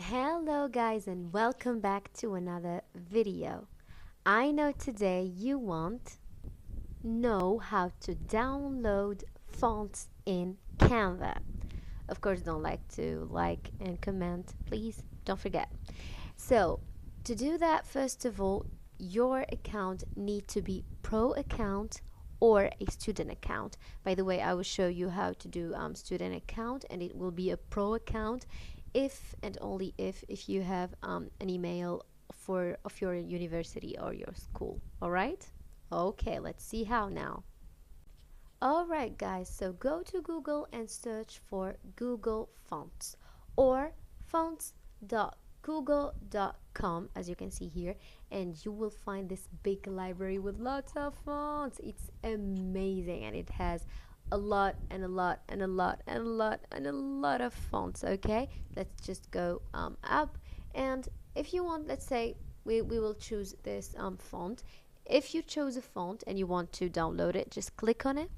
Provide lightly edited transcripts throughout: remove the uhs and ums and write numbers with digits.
Hello guys and welcome back to another video. I know today you want know how to download fonts in Canva. Of course, don't like and comment, please don't forget. So to do that, first of all, your account need to be pro account or a student account. By the way, I will show you how to do student account, and it will be a pro account if and only if you have an email of your university or your school. All right, okay, let's see how now. All right guys, so go to Google and search for Google Fonts or fonts.google.com, as you can see here, and you will find this big library with lots of fonts. It's amazing, and it has a lot and a lot and a lot and a lot and a lot of fonts. Okay, let's just go up, and if you want, let's say we will choose this font. If you chose a font and you want to download it, just click on it,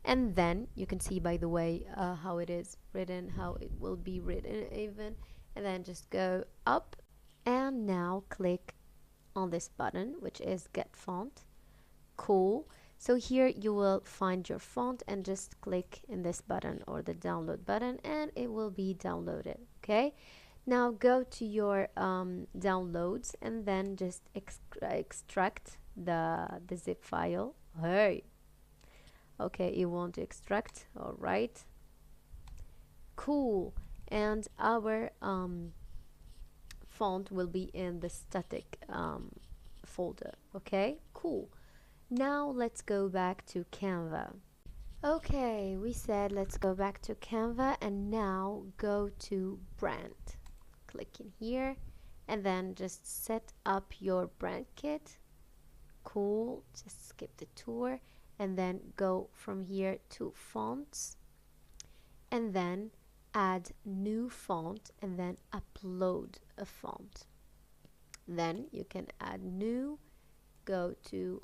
and then you can see, by the way, how it is written, how it will be written even, and then just go up and now click on this button, which is get font. Cool. So here you will find your font and just click in this button or the download button and it will be downloaded. Okay, now go to your downloads and then just extract the zip file. Hey, okay, you want to extract. All right, cool. And our font will be in the static folder. Okay, cool. Now let's go back to Canva. Okay, we said let's go back to Canva, and now go to brand. Click in here and then just set up your brand kit. Cool, just skip the tour and then go from here to fonts and then add new font and then upload a font. Then you can add new, go to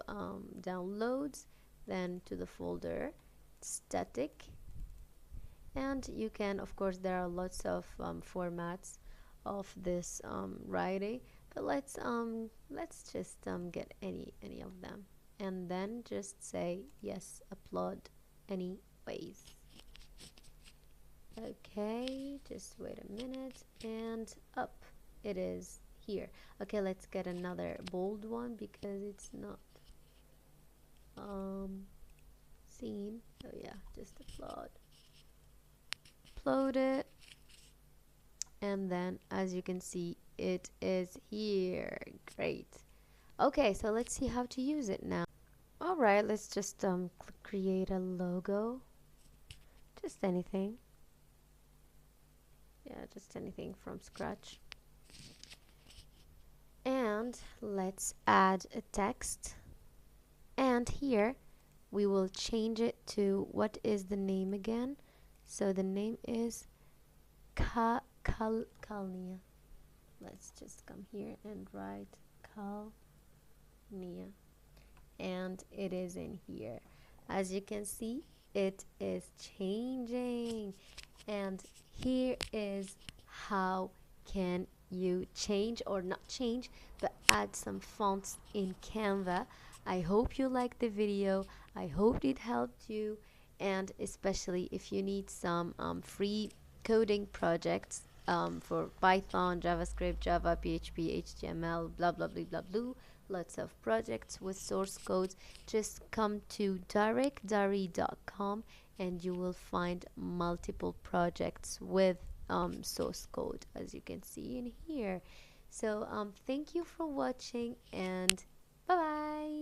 downloads, then to the folder static, and you can, of course, there are lots of formats of this writing, but let's just get any of them, and then just say yes, upload anyways. Okay, just wait a minute, and up it is here. Okay, let's get another bold one because it's not seen. So yeah, just upload it, and then as you can see, it is here. Great. Okay, so let's see how to use it now. All right, let's just create a logo, just anything. Yeah, just anything from scratch. And let's add a text, and here we will change it to, what is the name again? So the name is Kalnia. Let's just come here and write Kalnia, and it is in here. As you can see, it is changing, and here is how can you change, or not change, but add some fonts in Canva. I hope you liked the video. I hope it helped you, and especially if you need some free coding projects for Python, JavaScript, Java, PHP, HTML, blah blah blah blah blah, lots of projects with source codes, just come to directdari.com and you will find multiple projects with source code, as you can see in here. So thank you for watching, and bye bye.